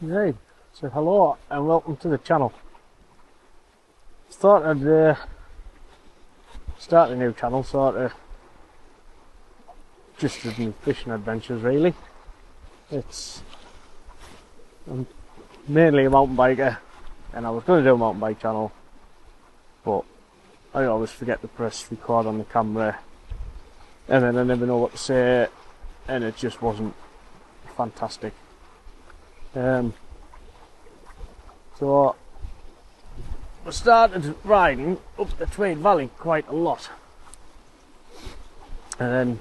Right, so hello and welcome to the channel. Thought I'd start a new channel, sort of just as my fishing adventures really. I'm mainly a mountain biker and I was going to do a mountain bike channel, but I always forget to press record on the camera and then I never know what to say and it just wasn't fantastic. So I started riding up the Tweed Valley quite a lot, and then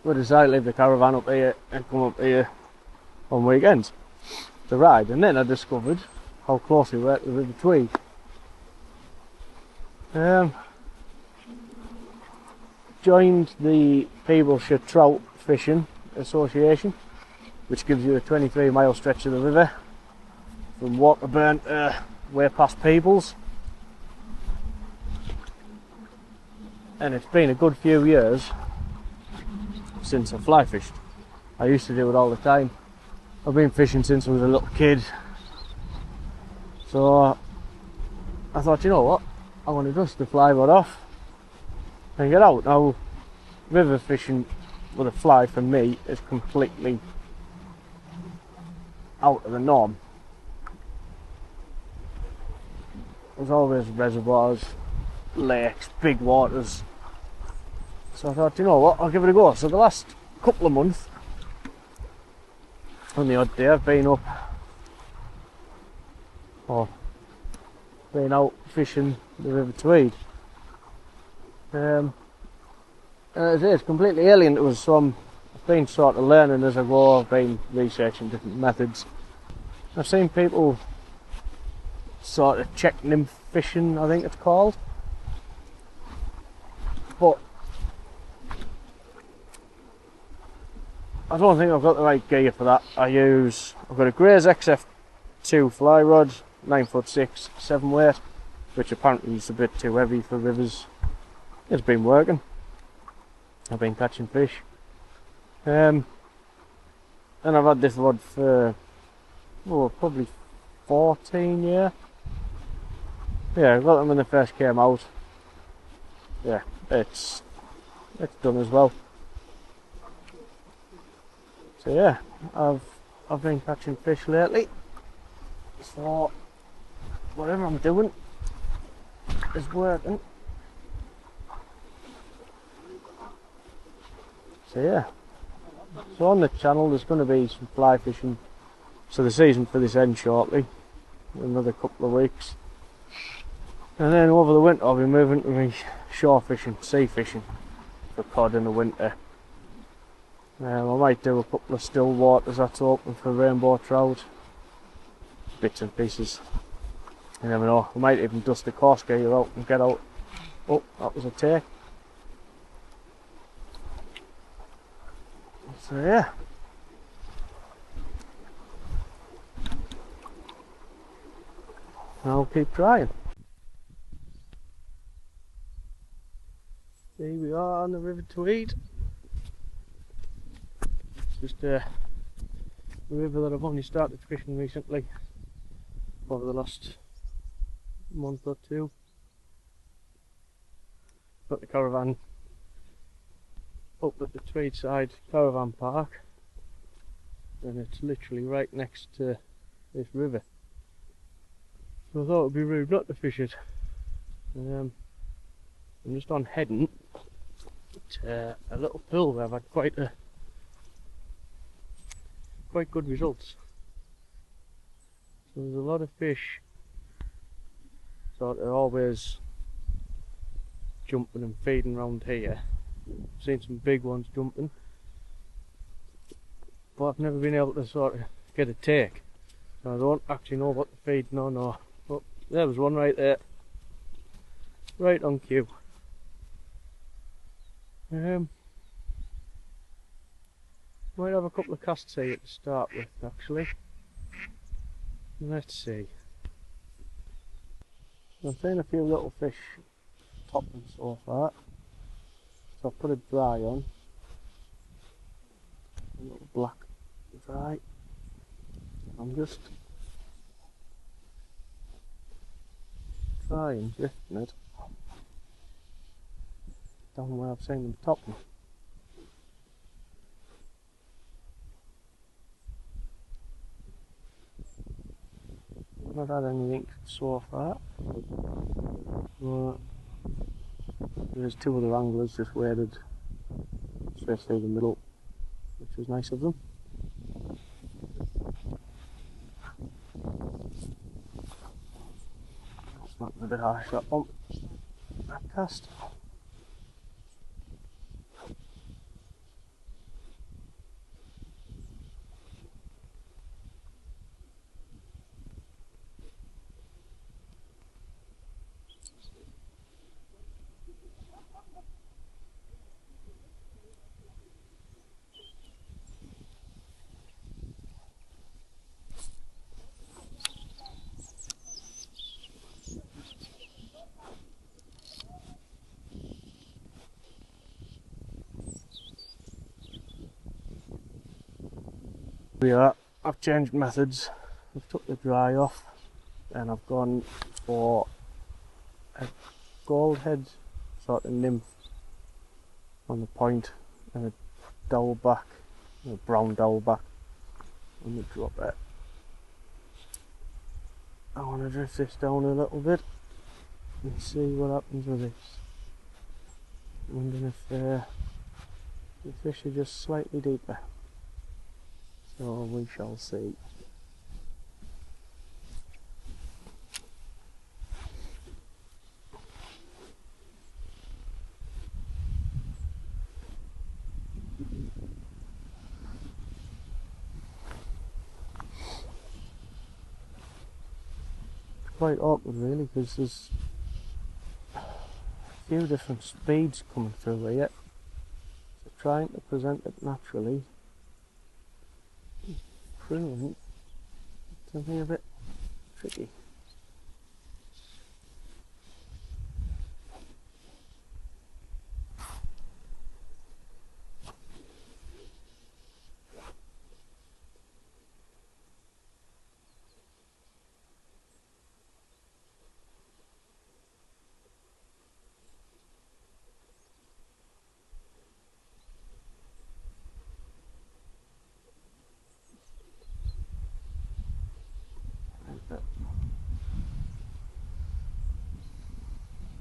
we decided to leave the caravan up here and come up here on weekends to ride, and then I discovered how close we were to the River Tweed. Joined the Peebleshire Trout Fishing Association, which gives you a 23-mile stretch of the river from Waterburn way past Peebles, and it's been a good few years since I fly fished. I used to do it all the time. I've been fishing since I was a little kid, so I thought, you know what, I want to dust the fly rod off and get out. Now, river fishing with a fly for me is completely out of the norm. There's always reservoirs, lakes, big waters. So I thought, you know what, I'll give it a go. So the last couple of months, on the odd day, I've been up, or been out fishing the River Tweed. And as I say, it's completely alien to us, so I've been sort of learning as I go. I've been researching different methods. I've seen people sort of check nymph fishing, I think it's called, but I don't think I've got the right gear for that. I've got a Grays XF2 fly rod, 9'6", 7 weight, which apparently is a bit too heavy for rivers. It's been working. I've been catching fish, and I've had this rod for probably 14 years. Yeah, I got them when they first came out. Yeah, it's done as well. So yeah, I've been catching fish lately. So whatever I'm doing is working. So yeah. So on the channel there's going to be some fly fishing. So the season for this ends shortly, another couple of weeks. And then over the winter I'll be moving to me shore fishing, sea fishing for cod in the winter. I might do a couple of still waters that's open for rainbow trout, bits and pieces. You never know, I might even dust the course gear out and get out. Oh, that was a take. So yeah. I'll keep trying. Here we are on the River Tweed. It's just a river that I've only started fishing recently, over the last month or two. Got the caravan up at the Tweed side caravan park, and it's literally right next to this river. So I thought it would be rude not to fish it. I'm just on heading to a little pool where I've had quite good results. So there's a lot of fish sort of always jumping and feeding around here. I've seen some big ones jumping, but I've never been able to sort of get a take. So I don't actually know what they're feeding on or. But there was one right there, right on cue. Might have a couple of casts here to start with actually. Let's see. I've seen a few little fish topping so far. So I've put a dry on. A little black dry. I'm just try and drifting it down where I've seen them topping. Not had anything so far, but there's two other anglers just waded straight through the middle, which was nice of them. It's not a bit harsh, that one. That cast. We are. I've changed methods. I've took the dry off and I've gone for a gold head sort of nymph on the point and a dowel back, a brown dowel back on the drop it. I want to drift this down a little bit and see what happens with this. I'm wondering if the fish are just slightly deeper. So we shall see. Quite awkward really, because there's a few different speeds coming through here, so trying to present it naturally proving to be a bit tricky.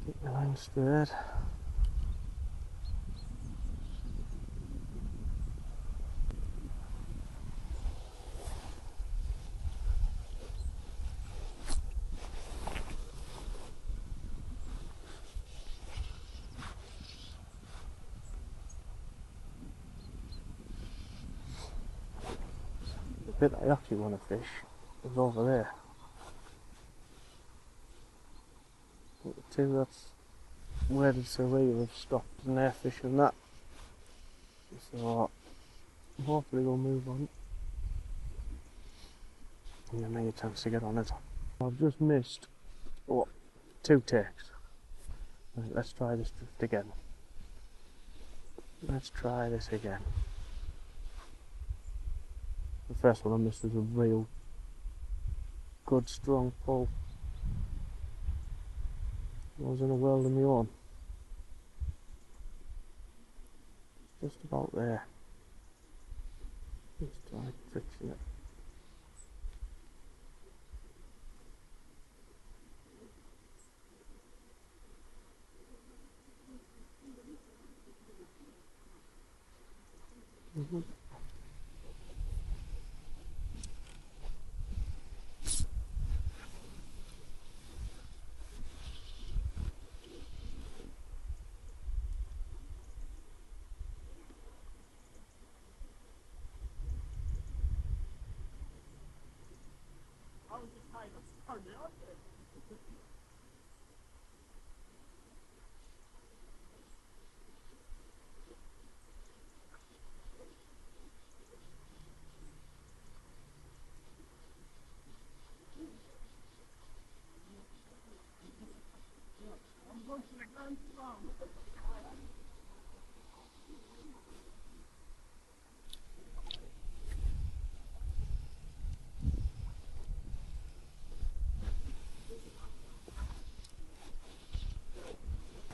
Keep the line straight. The bit I actually want to fish is over there. But the two that's waded through here have stopped and they're fishing that. So hopefully we'll move on. And give me a chance to get on it. I've just missed, what, 2 takes. Right, let's try this drift again. Let's try this again. The first one I missed was a real good strong pull. I was in a world of my own. Just about there. Let's try fixing it.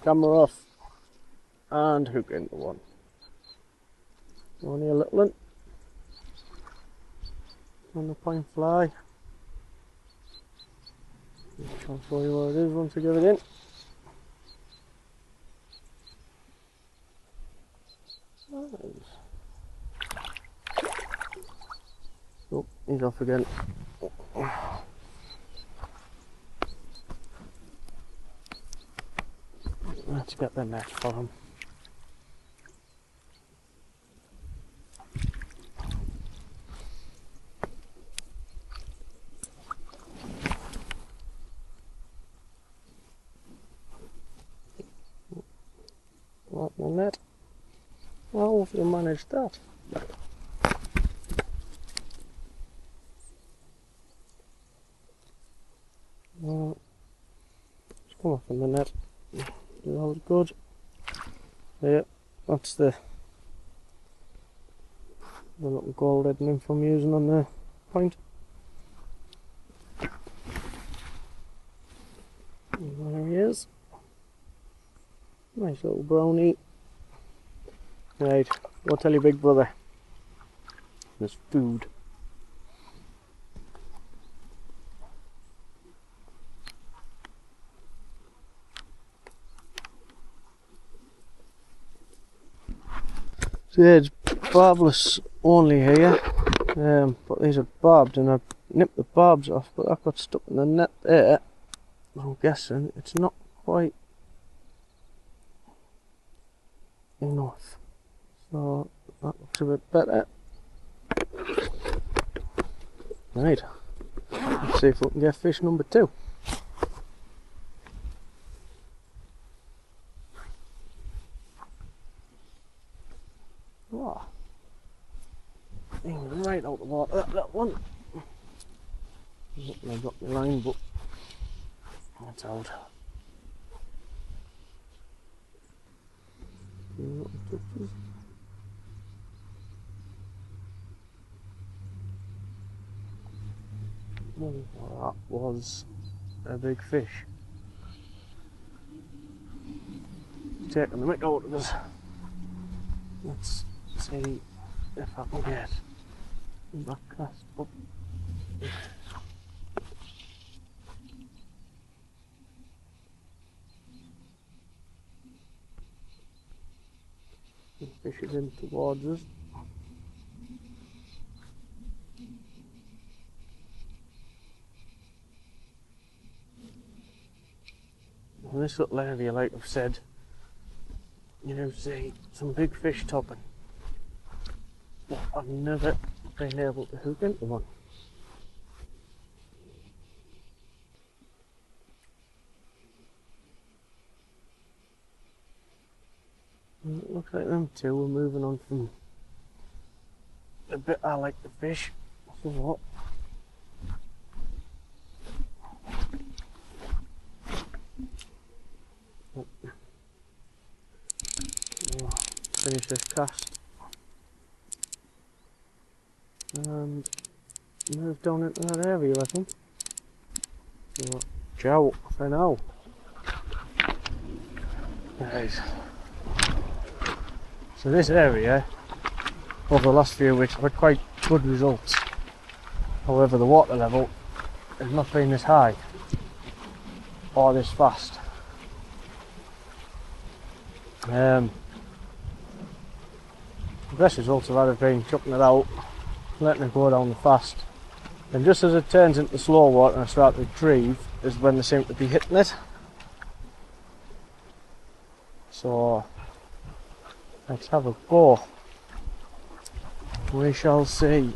camera off, and hook into one. Only a little one on the point fly. I'll show you where it is once I get it in. Oh, he's off again. Let's get the net for him. Right, the net. How have you managed that? It's come off in the net. That was good. Yeah, that's the little gold head nymph I'm using on the point. And there he is. Nice little brownie. Right, I'll tell you, big brother, there's food. So yeah, it's barbless only here, but these are barbed, and I nipped the barbs off, but that got stuck in the net there. I'm guessing it's not quite enough, so that looks a bit better. Right, let's see if we can get fish number 2. Wow, right out the water, that one. I got my line, but that's out. Well, that was a big fish. Taking the mick out of us. Let's see if I can get that cast up. The fish is in towards us. In this little area, like I've said, you know, see some big fish topping, but I've never been able to hook into one. And it looks like them two are moving on from the bit I like to fish. So what? Finish this cast and move down into that area, I think. So, ciao for now. Right. So this area, over the last few weeks, I've had quite good results. However, the water level has not been this high or this fast. The best results I've had have been chucking it out, letting it go down fast, and just as it turns into slow water and I start to retrieve is when they seem to be hitting it. So let's have a go. We shall see.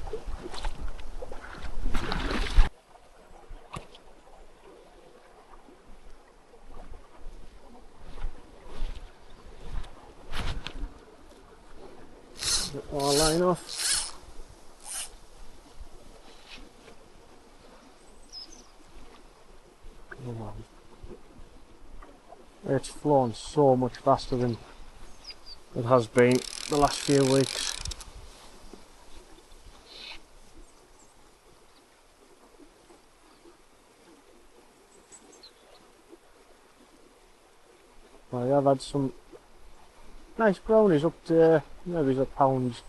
Get our line off. Come on. It's flown so much faster than it has been the last few weeks. I have had some nice brownies up to maybe a pound.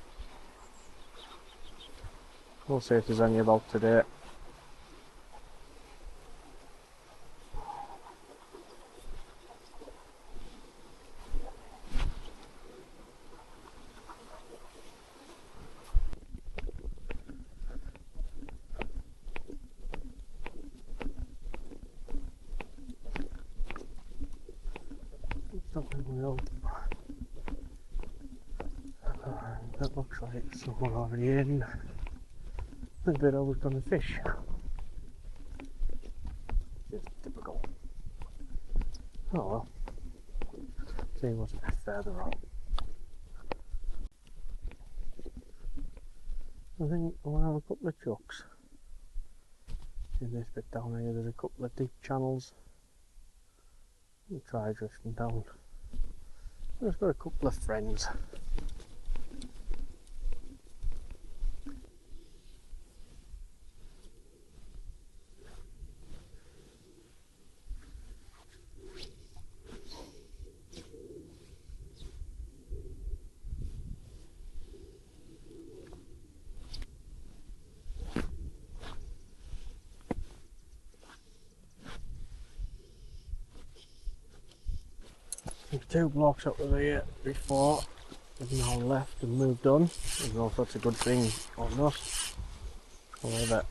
We'll see if there's any about today. That looks like someone already in. I bet I was going to fish. Just typical. Oh well. See what's a bit further on. I think I want to have a couple of chucks. In this bit down here there's a couple of deep channels. I'll try drifting down. I've just got a couple of friends. There's two blocks up with here before, they've now left and moved on. I don't know if that's a good thing or not. However,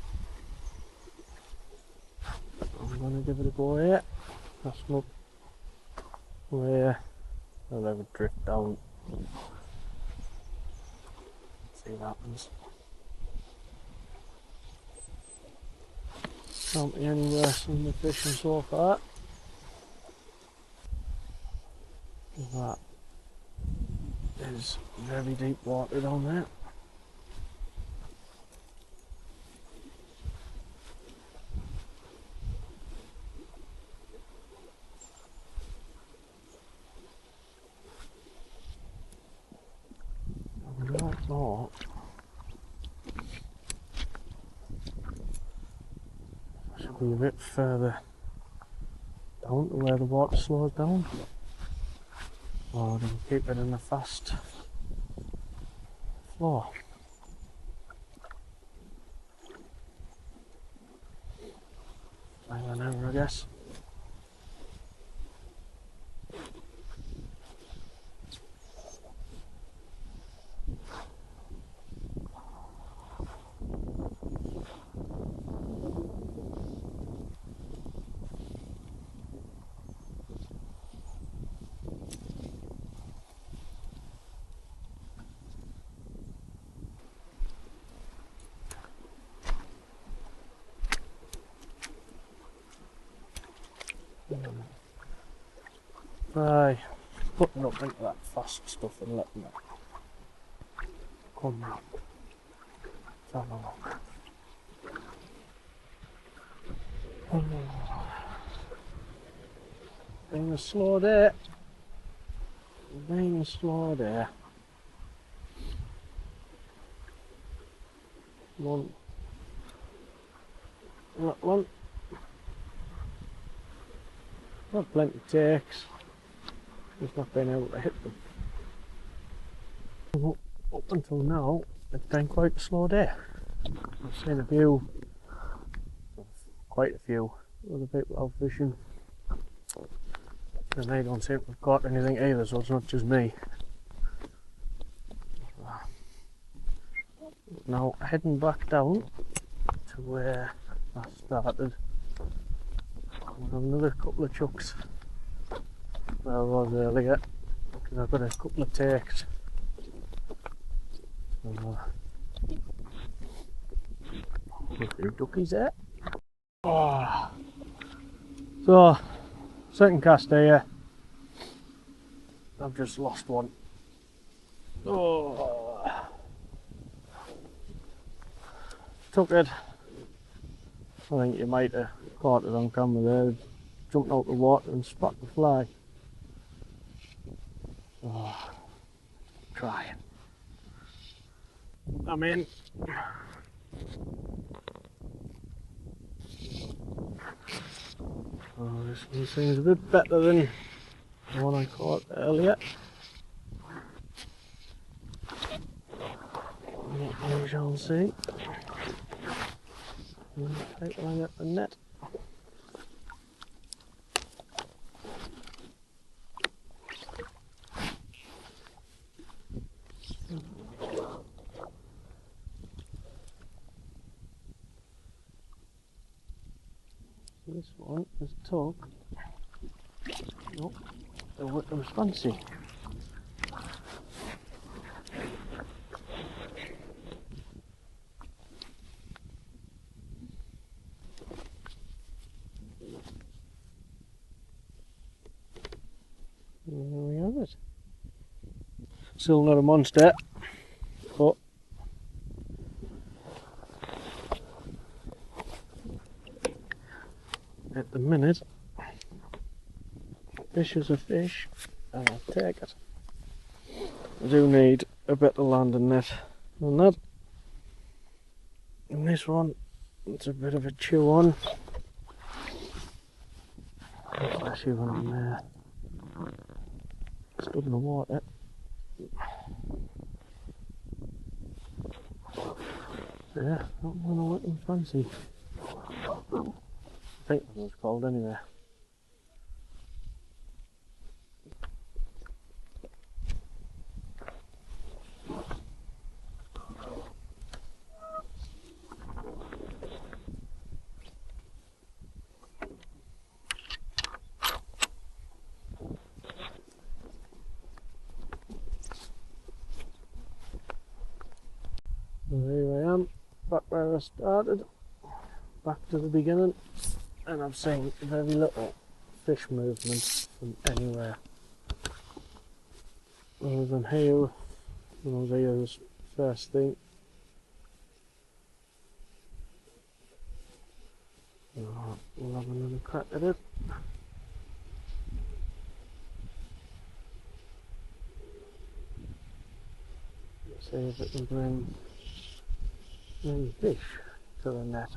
I'm going to give it a go here. That's not where I'll have a drift down. See what happens. Can't be any worse than the fishing so far. That is very deep water down there. I don't know. I should be a bit further down to where the water slows down. Or we can keep it in a fast flow. Trial and error, I guess. Right, putting up into that fast stuff and letting it come round. Let's have a look. Being a slow day. Being a slow day. One. Not one. Not plenty takes. Just not being able to hit them. Up until now, it's been quite a slow day. I've seen a few, quite a few other people out fishing, and they don't seem to have caught anything either, so it's not just me. Now heading back down to where I started, I'll have another couple of chucks where I was earlier, because I've got a couple of takes. A few duckies there. Oh. So, second cast here. I've just lost one. Oh. Took it. I think you might have caught it on camera there. Jumped out the water and spot the fly. Oh. Trying. I'm in. Oh, this one seems a bit better than the one I caught earlier. You shall see. Take one at the net. This one is took. Nope, the whip was fancy. And there we have it. Still not a monster, but at the minute, fish is a fish, and I'll take it. I do need a better landing net than that. And this one, it's a bit of a chew on. Especially when I'm stood in the water. So yeah, not one I went and fancy. I think that was called anyway. And here I am, back where I started, back to the beginning, and I've seen very little fish movement from anywhere. Other than here, when I was here this first thing. We'll have another crack at it. See if it can bring any fish to the net.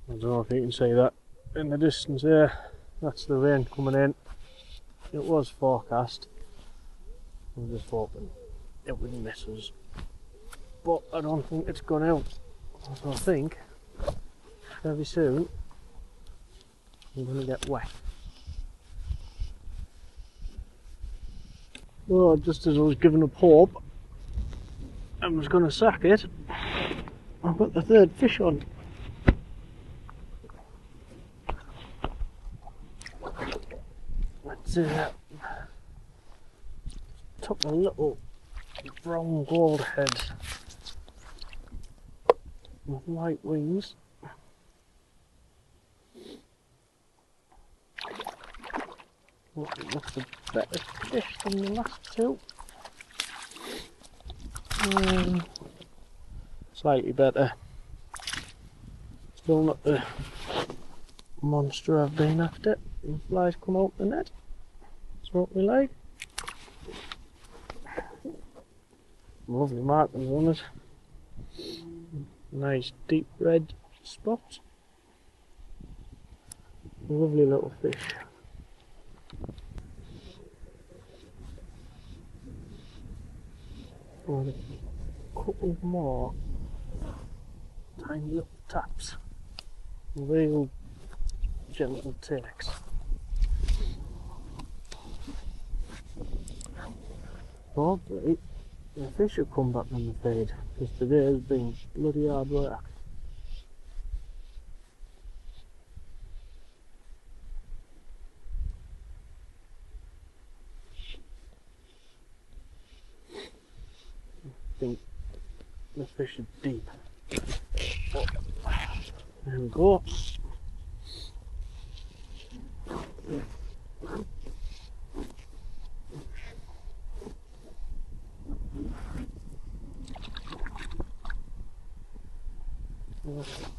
I don't know if you can see that in the distance there. That's the rain coming in. It was forecast. I'm just hoping it wouldn't miss us. But I don't think it's gone out. So I think very soon I'm going to get wet. Well, just as I was giving up hope and was going to sack it, I've got the third fish on. Took a little brown gold head with white wings. Well, it looks a better fish than the last two. Slightly better. Still not the monster I've been after. The flies come out the net. That's what we like. Lovely markings on it. Nice deep red spots. Lovely little fish. And a couple more tiny little taps. Real gentle takes. Hopefully the fish will come back on the feed, because today has been bloody hard work. I think the fish are deep. Oh, there we go.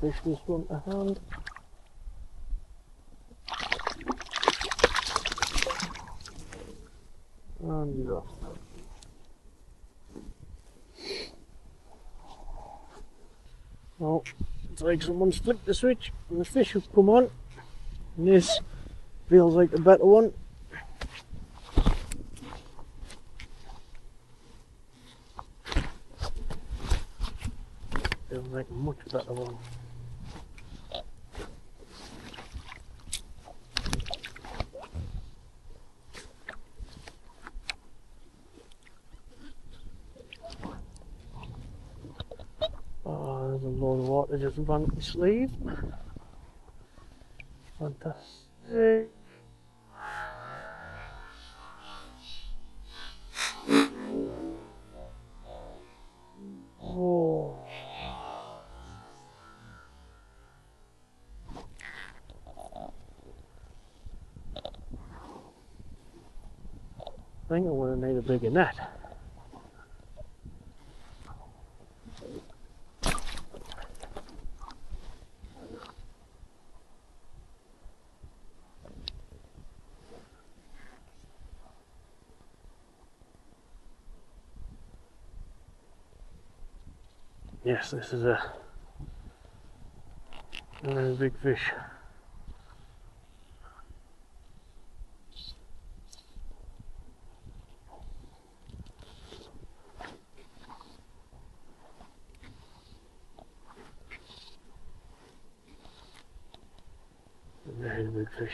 Fish this one to hand. And he's off. Well, it's like someone's flicked the switch and the fish have come on. And this feels like the better one. Feels like a much better one. Oh, there's a load of water just ran up my sleeve. Fantastic. Oh. I think I'm going to need a bigger net. Yes, this is a very big fish. A very big fish.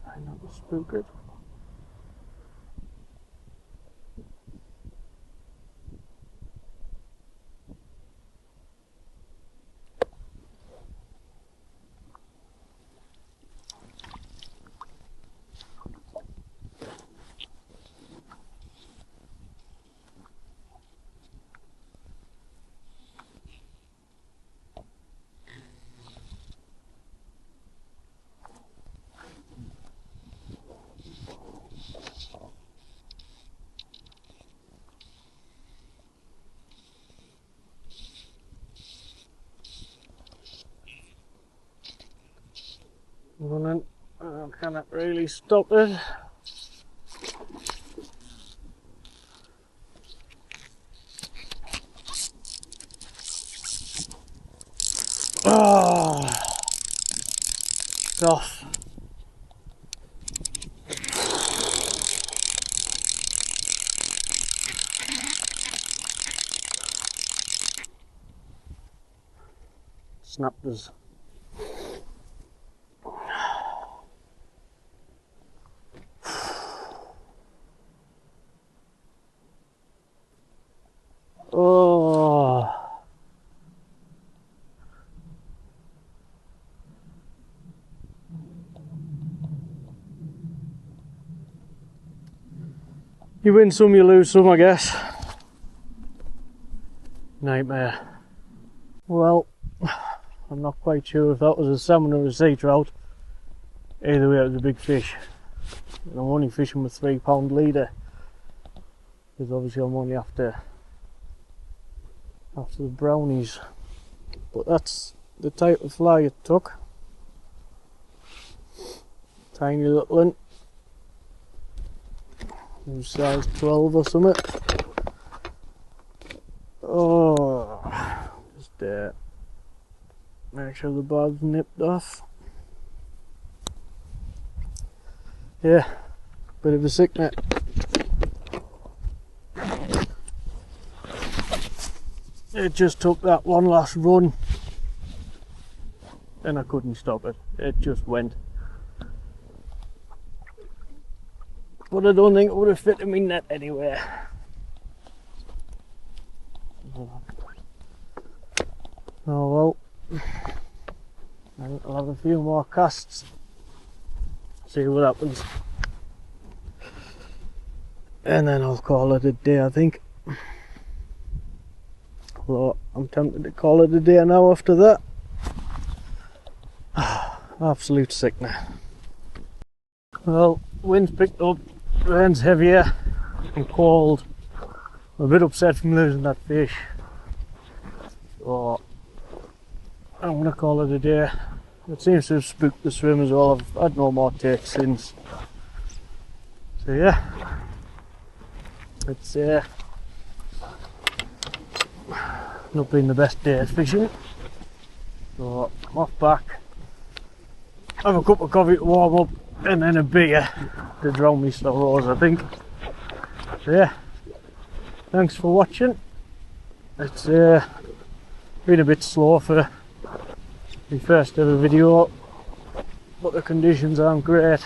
Try not to spook it. Running, I cannot really stop it. Oh, it's off. Snapped us. Oh, you win some, you lose some, I guess. Nightmare. Well, I'm not quite sure if that was a salmon or a sea trout. Either way, it was a big fish. And I'm only fishing with 3 pound leader, because obviously I'm only after the brownies. But that's the type of fly it took. Tiny little one. Size 12 or something. Oh, sure the barb's nipped off. Yeah, bit of a sickener. It just took that one last run and I couldn't stop it. It just went. But I don't think it would have fit in my net anywhere. Oh well, I'll have a few more casts, see what happens, and then I'll call it a day, I think. Although I'm tempted to call it a day now after that. Absolute sickener. Well, wind's picked up, rain's heavier and cold. I'm a bit upset from losing that fish, so I'm going to call it a day. It seems to have spooked the swim as well. I've had no more takes since. So yeah, it's not been the best day of fishing. So I'm off back, have a cup of coffee to warm up and then a beer to drown me sorrows, I think. So yeah, thanks for watching. It's been a bit slow for my first ever video, but the conditions aren't great.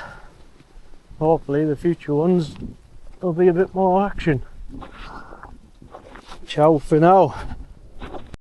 Hopefully the future ones will be a bit more action. Ciao for now.